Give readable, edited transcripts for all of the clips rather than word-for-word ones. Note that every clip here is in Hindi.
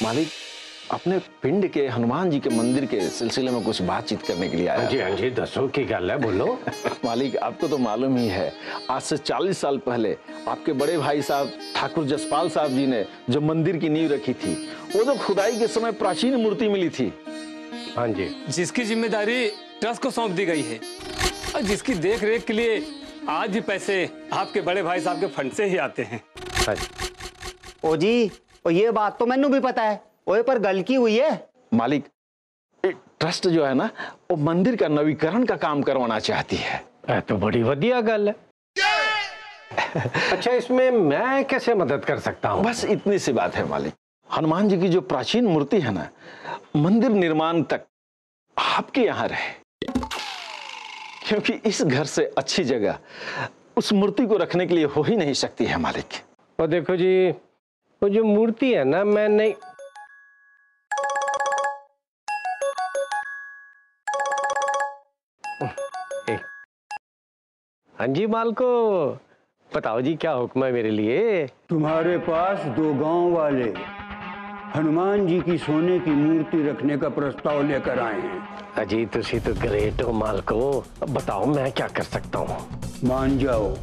मालिक, अपने पिंड के हनुमान जी के मंदिर के सिलसिले में कुछ बातचीत करने के लिए आया। हाँ जी, दसो की गल है, बोलो। मालिक, आपको तो मालूम ही है, आज से 40 साल पहले आपके बड़े भाई साहब ठाकुर जसपाल साहब जी ने जो मंदिर की नींव रखी थी, वो जो खुदाई के समय प्राचीन मूर्ति मिली थी। हाँ जी, जिसकी जिम्मेदारी ट्रस्ट को सौंप दी गई है और जिसकी देख रेख के लिए आज भी पैसे आपके बड़े भाई साहब के फंड से ही आते हैं। हाँ जी। ओ जी, ओ ये बात तो मैनू भी पता है, ओए पर गल की हुई है। मालिक, ट्रस्ट जो है ना, वो मंदिर का नवीकरण का काम करवाना चाहती है। तो बड़ी बढ़िया गल है। अच्छा, इसमें मैं कैसे मदद कर सकता हूँ? बस इतनी सी बात है मालिक। हनुमान जी की जो प्राचीन मूर्ति है ना, मंदिर निर्माण तक आपके यहाँ रहे, क्योंकि इस घर से अच्छी जगह उस मूर्ति को रखने के लिए हो ही नहीं सकती है मालिक। और देखो जी, वो जो मूर्ति है ना, मैं नहीं। हाँ जी मालको, बताओ जी क्या हुक्म है मेरे लिए? तुम्हारे पास दो गांव वाले हनुमान जी की सोने की मूर्ति रखने का प्रस्ताव लेकर आए हैं। अजी तुसी तो ग्रेट हो मालको, अब बताओ मैं क्या कर सकता हूँ? मान जाओ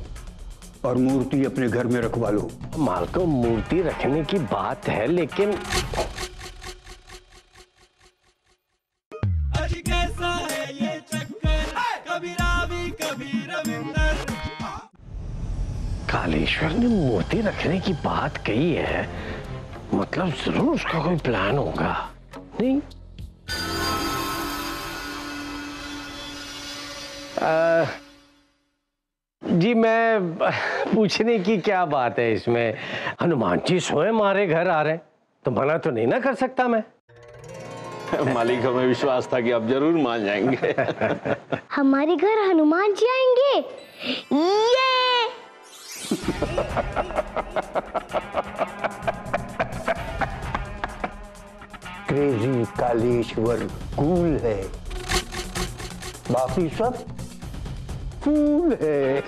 और मूर्ति अपने घर में रखवा लो। मालको, मूर्ति रखने की बात है, लेकिन कैसा है ये चक्कर, कभी रावी कभी रविंदर। कालेश्वर ने मूर्ति रखने की बात कही है, मतलब जरूर उसका कोई प्लान होगा, नहीं? जी, मैं पूछने की क्या बात है इसमें? हनुमान जी स्वयं हमारे घर आ रहे हैं, तो मना तो नहीं ना कर सकता मैं। मालिक, हमें विश्वास था कि आप जरूर मान जाएंगे। हमारे घर हनुमान जी आएंगे, ये क्रेजी कालेश्वर कूल है, बाकी सब फूल है।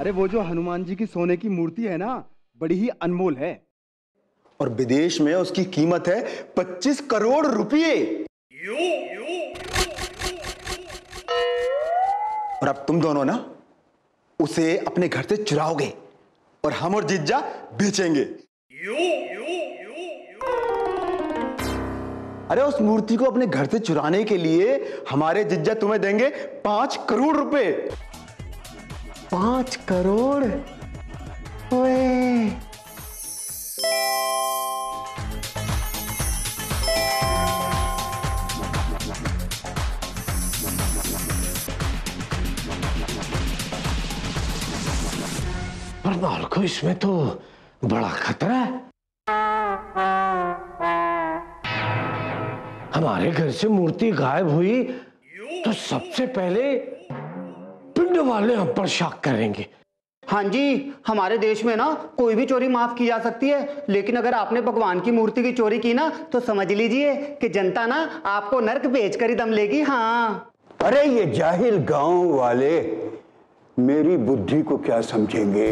अरे वो जो हनुमान जी की सोने की मूर्ति है ना, बड़ी ही अनमोल है और विदेश में उसकी कीमत है 25 करोड़ रुपए। और अब तुम दोनों ना उसे अपने घर से चुराओगे और हम और जीजा बेचेंगे। अरे उस मूर्ति को अपने घर से चुराने के लिए हमारे जीजा तुम्हें देंगे 5 करोड़ रुपए। 5 करोड़? ओए पर मालको, इसमें तो बड़ा खतरा है। हमारे घर से मूर्ति गायब हुई तो सबसे पहले पिंड वाले हम पर शक करेंगे। हाँ जी, हमारे देश में ना कोई भी चोरी माफ की जा सकती है, लेकिन अगर आपने भगवान की मूर्ति की चोरी की ना, तो समझ लीजिए कि जनता ना आपको नर्क बेचकर ही दम लेगी। हाँ। अरे ये जाहिल गांव वाले मेरी बुद्धि को क्या समझेंगे?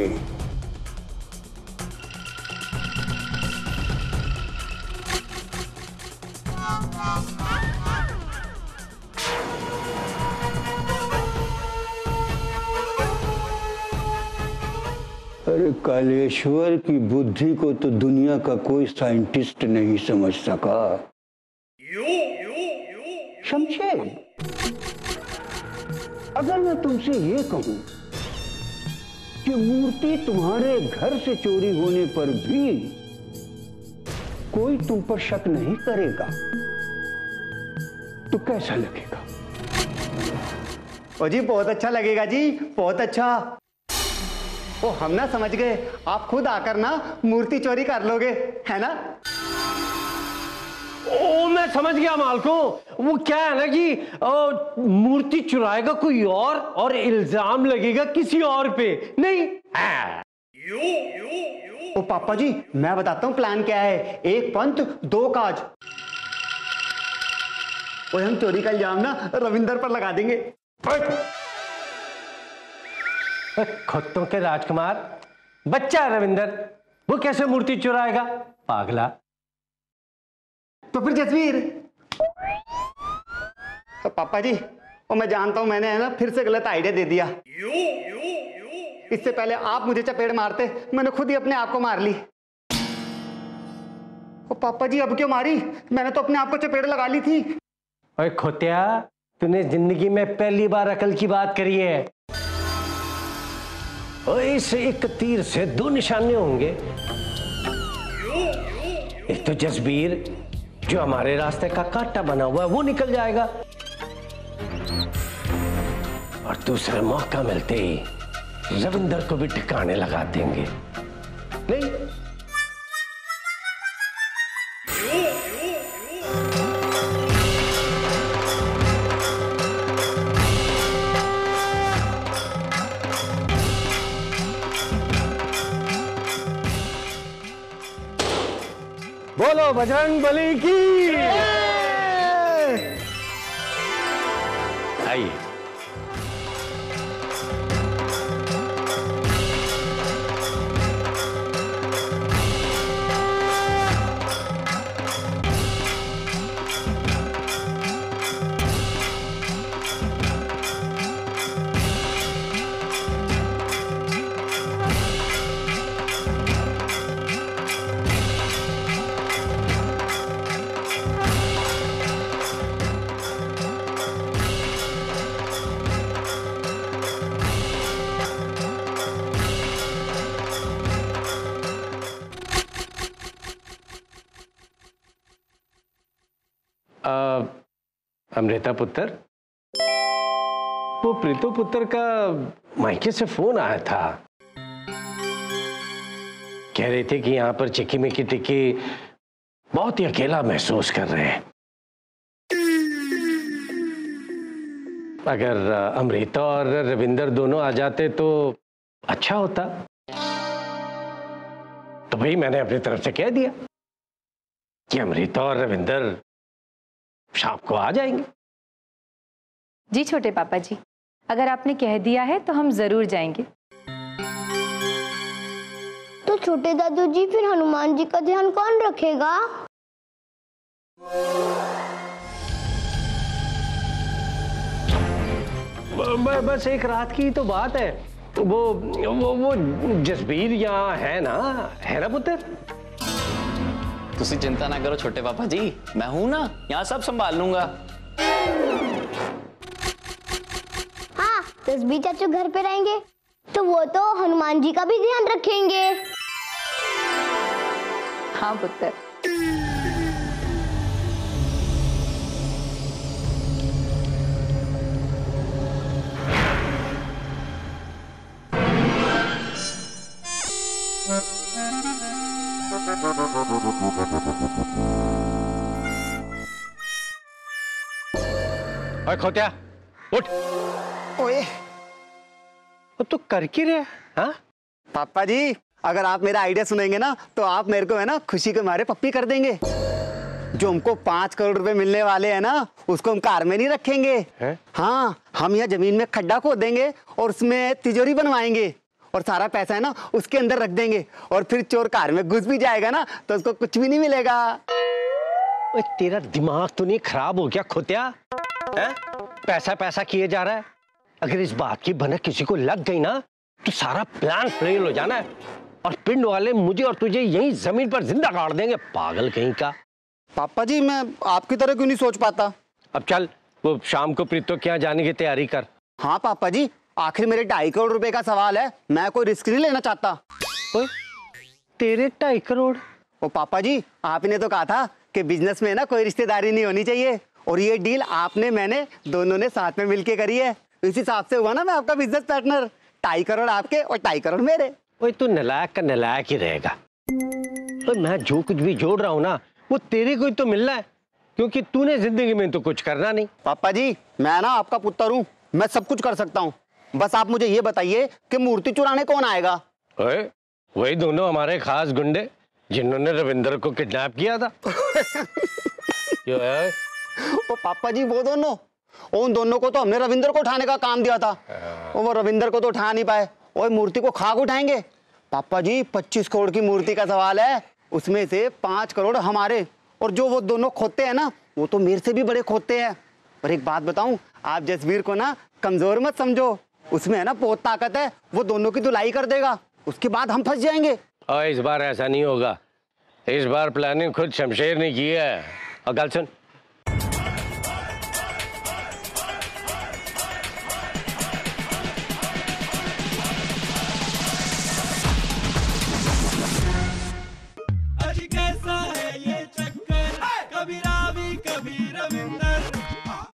अरे कालेश्वर की बुद्धि को तो दुनिया का कोई साइंटिस्ट नहीं समझ सका। शमशेर, अगर मैं तुमसे ये कहूं कि मूर्ति तुम्हारे घर से चोरी होने पर भी कोई तुम पर शक नहीं करेगा, तो कैसा लगेगा? ओ जी, बहुत अच्छा लगेगा जी, बहुत अच्छा। ओ हम ना समझ गए, आप खुद आकर ना मूर्ति चोरी कर लोगे, है ना? ओ मैं समझ गया मालको, वो क्या है ना कि मूर्ति चुराएगा कोई और इल्जाम लगेगा किसी और पे, नहीं? ओ पापा जी, मैं बताता हूँ प्लान क्या है। एक पंथ दो काज। और हम चोरी का इल्जाम ना रविंदर पर लगा देंगे। खुत्तों के राजकुमार, बच्चा रविंदर, वो कैसे मूर्ति चुराएगा पागला। तो फिर जसवीर। तो पापा जी, और मैं जानता हूं मैंने है ना फिर से गलत आइडिया दे दिया। इससे पहले आप मुझे चपेट मारते, मैंने खुद ही अपने आप को मार ली। ओ पापा जी, अब क्यों मारी? मैंने तो अपने आप को चपेट लगा ली थी। ओए खोतिया, तूने जिंदगी में पहली बार अकल की बात करी है। ओए इस एक तीर से दो निशाने होंगे। एक तो जसबीर जो हमारे रास्ते का कांटा बना हुआ है वो निकल जाएगा, और दूसरे मौका मिलते ही रविंदर को भी ठिकाने लगा देंगे। नहीं बोलो बजरंग बली की। आइए। अमृता पुत्र, वो प्रीतो पुत्र का मायके से फोन आया था। कह रहे थे कि यहाँ पर चिक्की मिक्की टिक्की बहुत ही अकेला महसूस कर रहे हैं। अगर अमृता और रविंदर दोनों आ जाते तो अच्छा होता। तो भाई मैंने अपनी तरफ से कह दिया कि अमृता और रविंदर शाम को आ जाएंगे। जी छोटे पापा जी, अगर आपने कह दिया है तो हम जरूर जाएंगे। तो छोटे दादू जी, फिर हनुमान जी का ध्यान कौन रखेगा? बस एक रात की तो बात है। वो जसबीर यहाँ है ना पुत्र? तुसी चिंता ना करो छोटे पापा जी, मैं हूं ना, यहाँ सब संभाल लूंगा। हाँ, जसबीर चाचू घर पे रहेंगे तो वो तो हनुमान जी का भी ध्यान रखेंगे। हाँ पुत्र। ओए खोतिया, उठ। ओए तो कर क्या रहे? हाँ पापा जी, अगर आप मेरा आइडिया सुनेंगे ना तो आप मेरे को है ना खुशी के मारे पप्पी कर देंगे। जो हमको 5 करोड़ रुपए मिलने वाले हैं ना, उसको हम कार में नहीं रखेंगे है? हाँ, हम यहाँ जमीन में खड्डा खोद देंगे और उसमें तिजोरी बनवाएंगे और सारा पैसा है ना उसके अंदर रख देंगे, और फिर चोर कार में घुस भी जाएगा ना तो उसको कुछ भी नहीं मिलेगा। ओए तेरा दिमाग तो नहीं खराब हो गया खोतिया? पैसा पैसा किए जा रहा है। अगर इस बात की भनक किसी को लग गई ना तो सारा प्लान फेल हो जाना है, और पिंड वाले मुझे और तुझे यहीं जमीन पर जिंदा गाड़ देंगे, पागल कहीं का। पापा जी, मैं आपकी तरह क्यों नहीं सोच पाता? अब चल, वो शाम को प्रीतो के यहाँ जाने की तैयारी कर। हाँ पापा जी, आखिर मेरे 2.5 करोड़ रुपए का सवाल है, मैं कोई रिस्क नहीं लेना चाहता। ओए, तेरे 2.5 करोड़? ओ पापा जी, आपने तो कहा था कि बिजनेस में ना कोई रिश्तेदारी नहीं होनी चाहिए, और ये डील आपने मैंने दोनों ने साथ में मिलके करी है। इस हिसाब से हुआ ना मैं आपका बिजनेस पार्टनर। 2.5 करोड़ आपके और 2.5 करोड़ मेरे। ओए तू नालायक का नालायक ही रहेगा। तो मैं जो कुछ भी जोड़ रहा हूँ ना वो तेरे को ही तो मिलना है, क्योंकि तूने जिंदगी में तो कुछ करना नहीं। पापा जी, मैं ना आपका पुत्र हूँ, मैं सब कुछ कर सकता हूँ। बस आप मुझे ये बताइए कि मूर्ति चुराने कौन आएगा? ओए, वही दोनों हमारे खास गुंडे जिन्होंने रविंदर को किडनैप किया था। क्यों है? ओ पापा जी, वो दोनों, उन दोनों को तो हमने रविंदर को उठाने का काम दिया था, और वो रविंदर को तो उठा नहीं पाए, और मूर्ति को खाक उठाएंगे। पापा जी 25 करोड़ की मूर्ति का सवाल है, उसमें से 5 करोड़ हमारे, और जो वो दोनों खोते हैं ना वो तो मेरे से भी बड़े खोते हैं। और एक बात बताऊं, आप जसवीर को ना कमजोर मत समझो, उसमें है ना बहुत ताकत है, वो दोनों की धुलाई कर देगा, उसके बाद हम फंस जाएंगे। और इस बार ऐसा नहीं होगा, इस बार प्लानिंग खुद शमशेर ने की है। और गल सुन,